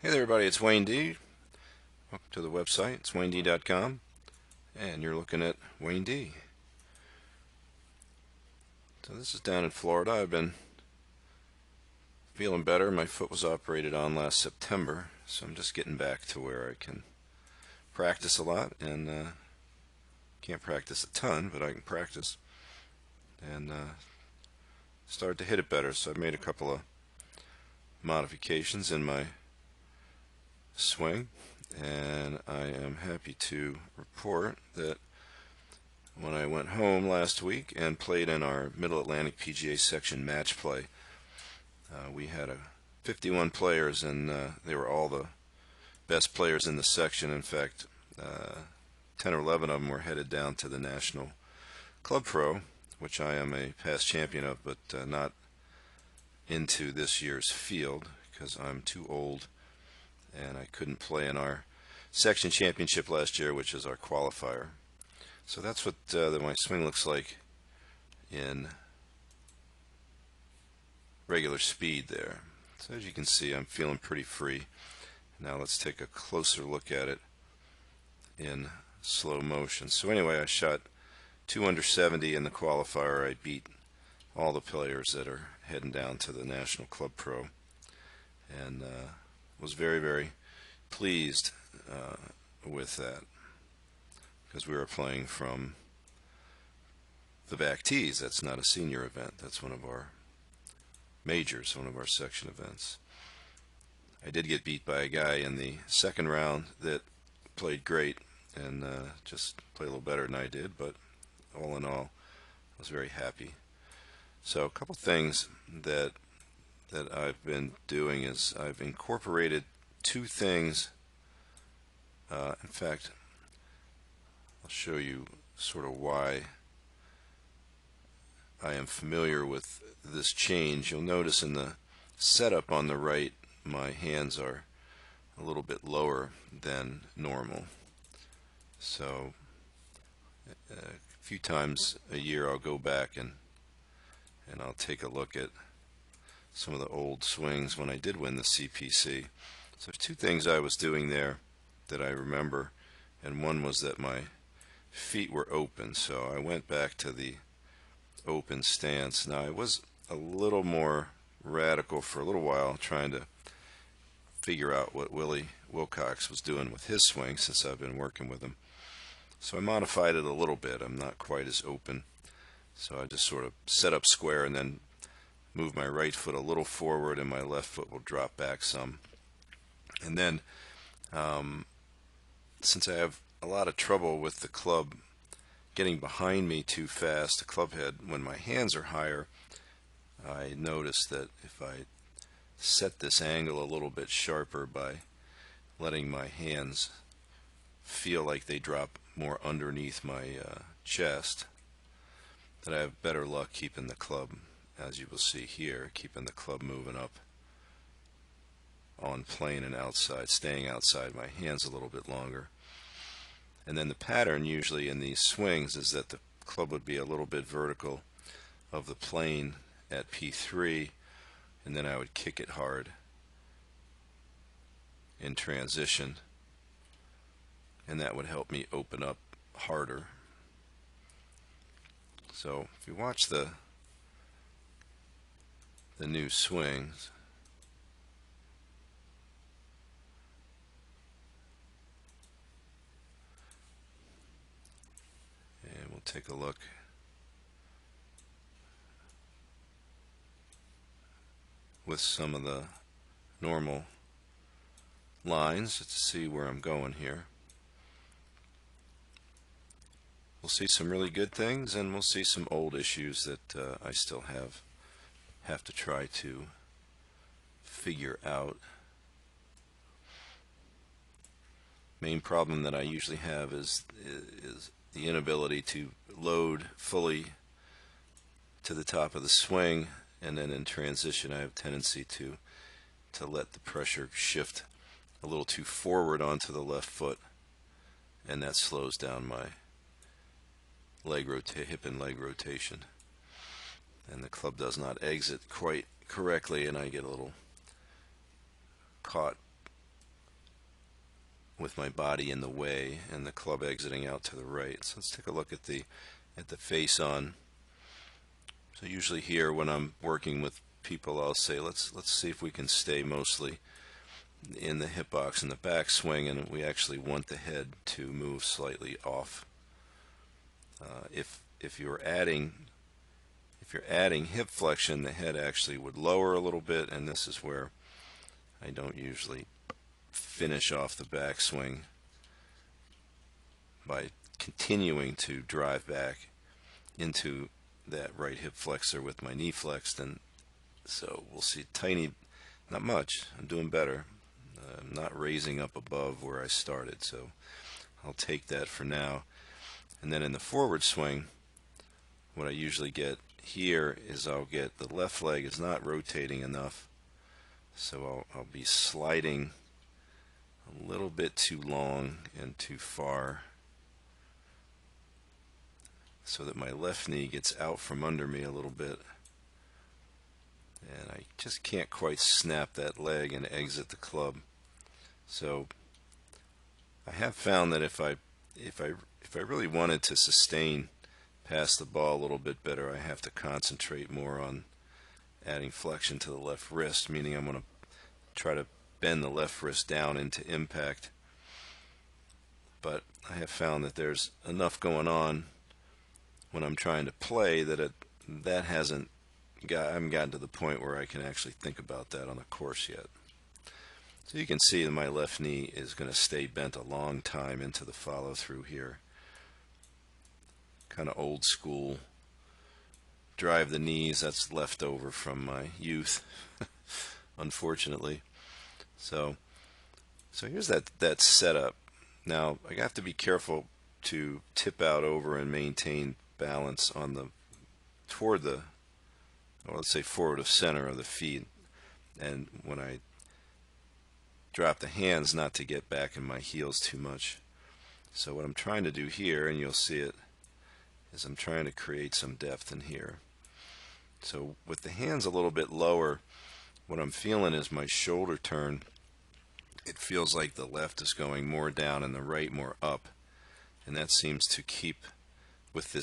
Hey there everybody, it's Wayne D. Welcome to the website, it's WayneD.com, and you're looking at Wayne D. So this is down in Florida. I've been feeling better. My foot was operated on last September, so I'm just getting back to where I can practice a lot, and can't practice a ton, but I can practice, and started to hit it better. So I've made a couple of modifications in my swing, and I am happy to report that when I went home last week and played in our Middle Atlantic PGA section match play, we had 51 players, and they were all the best players in the section. In fact, 10 or 11 of them were headed down to the National Club Pro, which I am a past champion of, but not into this year's field because I'm too old and I couldn't play in our section championship last year, which is our qualifier. So that's what my swing looks like in regular speed there. So as you can see, I'm feeling pretty free. Now let's take a closer look at it in slow motion. So anyway, I shot 2 under 70 in the qualifier. I beat all the players that are heading down to the National Club Pro, and was very, very pleased with that, because we were playing from the back tees. That's not a senior event. That's one of our majors, one of our section events. I did get beat by a guy in the second round that played great and just played a little better than I did, but all in all, I was very happy. So a couple things that I've been doing is I've incorporated two things. In fact, I'll show you sort of why I am familiar with this change. You'll notice in the setup on the right, my hands are a little bit lower than normal. So a few times a year I'll go back and I'll take a look at some of the old swings when I did win the CPC. So there's two things I was doing there that I remember, and one was that my feet were open, so I went back to the open stance. Now I was a little more radical for a little while, trying to figure out what Willie Wilcox was doing with his swing, since I've been working with him. So I modified it a little bit. I'm not quite as open, so I just sort of set up square and then move my right foot a little forward, and my left foot will drop back some. And then since I have a lot of trouble with the club getting behind me too fast, the club head, when my hands are higher, I notice that if I set this angle a little bit sharper by letting my hands feel like they drop more underneath my chest, that I have better luck keeping the club, as you will see here, keeping the club moving up on plane and outside, staying outside my hands a little bit longer. And then the pattern usually in these swings is that the club would be a little bit vertical of the plane at P3, and then I would kick it hard in transition, and that would help me open up harder. So if you watch the new swings, and we'll take a look with some of the normal lines to see where I'm going here. We'll see some really good things, and we'll see some old issues that I still have to try to figure out. Main problem that I usually have is the inability to load fully to the top of the swing, and then in transition I have a tendency to let the pressure shift a little too forward onto the left foot, and that slows down my hip and leg rotation, and the club does not exit quite correctly, and I get a little caught with my body in the way and the club exiting out to the right. So let's take a look at the face on. So usually here when I'm working with people, I'll say let's see if we can stay mostly in the hip box and the backswing, and we actually want the head to move slightly off. If you're adding hip flexion, the head actually would lower a little bit, and this is where I don't usually finish off the backswing by continuing to drive back into that right hip flexor with my knee flexed. And so we'll see tiny, not much, I'm doing better. I'm not raising up above where I started, so I'll take that for now. And then in the forward swing, what I usually get here is I'll get the left leg is not rotating enough, so I'll be sliding a little bit too long and too far so that my left knee gets out from under me a little bit, and I just can't quite snap that leg and exit the club. So I have found that if I really wanted to sustain past the ball a little bit better, I have to concentrate more on adding flexion to the left wrist, meaning I'm going to try to bend the left wrist down into impact. But I have found that there's enough going on when I'm trying to play that I haven't gotten to the point where I can actually think about that on the course yet. So you can see that my left knee is going to stay bent a long time into the follow through here. Kind of old school. Drive the knees, that's left over from my youth, unfortunately. So here's that setup. Now I have to be careful to tip out over and maintain balance on the toward the, or let's say forward of center of the feet, and when I drop the hands, not to get back in my heels too much. So what I'm trying to do here, and you'll see it, is I'm trying to create some depth in here. So with the hands a little bit lower, what I'm feeling is my shoulder turn. It feels like the left is going more down and the right more up, and that seems to keep with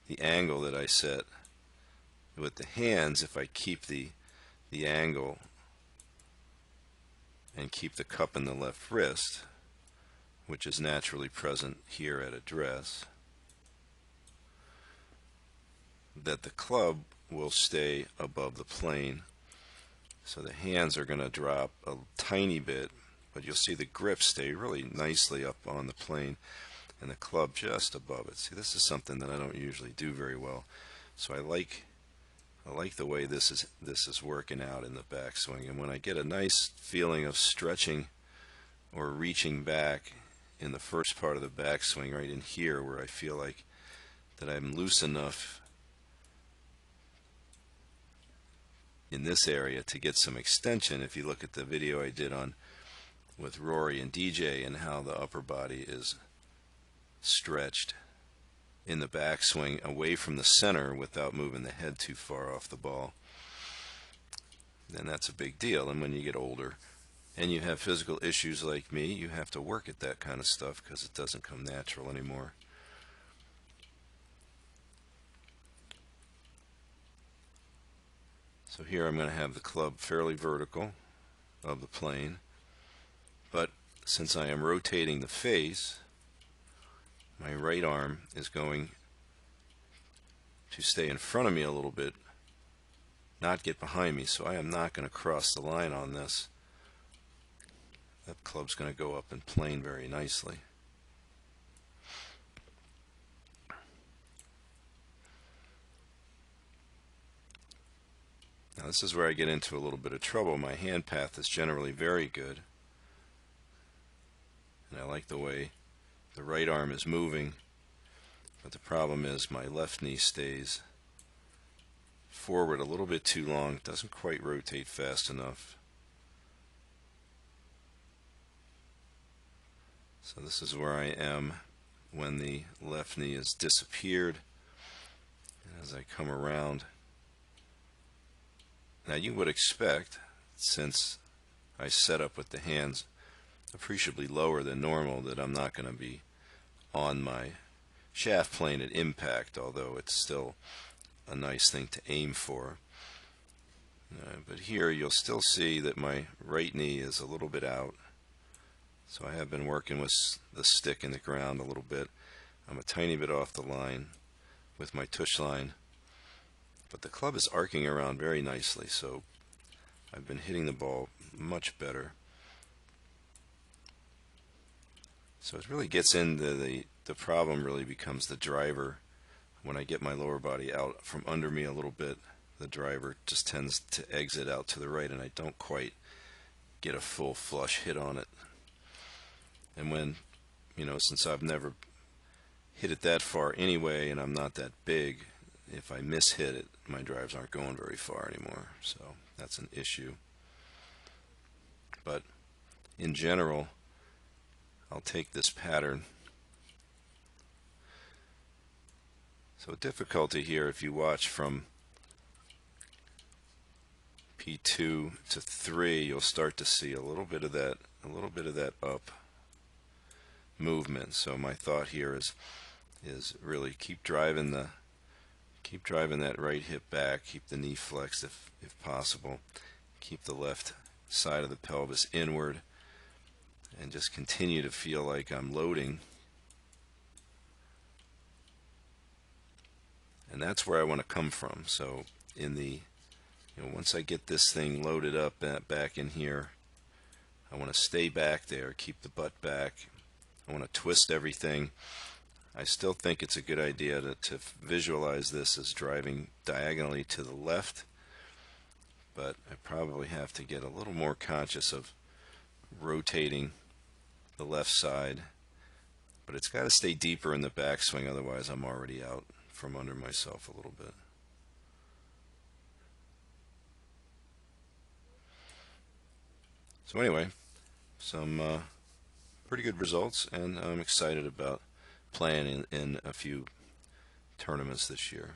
the angle that I set. With the hands, if I keep the angle and keep the cup in the left wrist, which is naturally present here at address, that the club will stay above the plane. So the hands are going to drop a tiny bit, but you'll see the grip stay really nicely up on the plane and the club just above it. See, this is something that I don't usually do very well. So I like the way this is working out in the backswing, and when I get a nice feeling of stretching or reaching back in the first part of the backswing, right in here where I feel like that I'm loose enough in this area to get some extension. If you look at the video I did on with Rory and DJ and how the upper body is stretched in the backswing away from the center without moving the head too far off the ball, then that's a big deal. And when you get older and you have physical issues like me, you have to work at that kind of stuff because it doesn't come natural anymore. So here I'm going to have the club fairly vertical of the plane, but since I am rotating the face, my right arm is going to stay in front of me a little bit, not get behind me, so I am not going to cross the line on this. That club's going to go up and plane very nicely. Now this is where I get into a little bit of trouble. My hand path is generally very good, and I like the way the right arm is moving, but the problem is my left knee stays forward a little bit too long, doesn't quite rotate fast enough. So this is where I am when the left knee has disappeared, and as I come around. Now you would expect, since I set up with the hands appreciably lower than normal that I'm not going to be on my shaft plane at impact, although it's still a nice thing to aim for. But here you'll still see that my right knee is a little bit out, so I have been working with the stick in the ground a little bit. I'm a tiny bit off the line with my tush line, but the club is arcing around very nicely, so I've been hitting the ball much better. So it really gets into the problem really becomes the driver. When I get my lower body out from under me a little bit, the driver just tends to exit out to the right, and I don't quite get a full flush hit on it. And when, since I've never hit it that far anyway, and I'm not that big, if I mishit it, my drives aren't going very far anymore. So that's an issue. But in general, I'll take this pattern. So difficulty here, if you watch from P2 to 3, you'll start to see a little bit of that up movement. So my thought here is really keep driving that right hip back, keep the knee flexed if possible, keep the left side of the pelvis inward, and just continue to feel like I'm loading. And that's where I want to come from. So in the, once I get this thing loaded up back in here, I want to stay back there, keep the butt back. I want to twist everything. I still think it's a good idea to visualize this as driving diagonally to the left, but I probably have to get a little more conscious of rotating the left side. But it's got to stay deeper in the backswing, otherwise I'm already out from under myself a little bit. So anyway, some pretty good results, and I'm excited about playing in a few tournaments this year.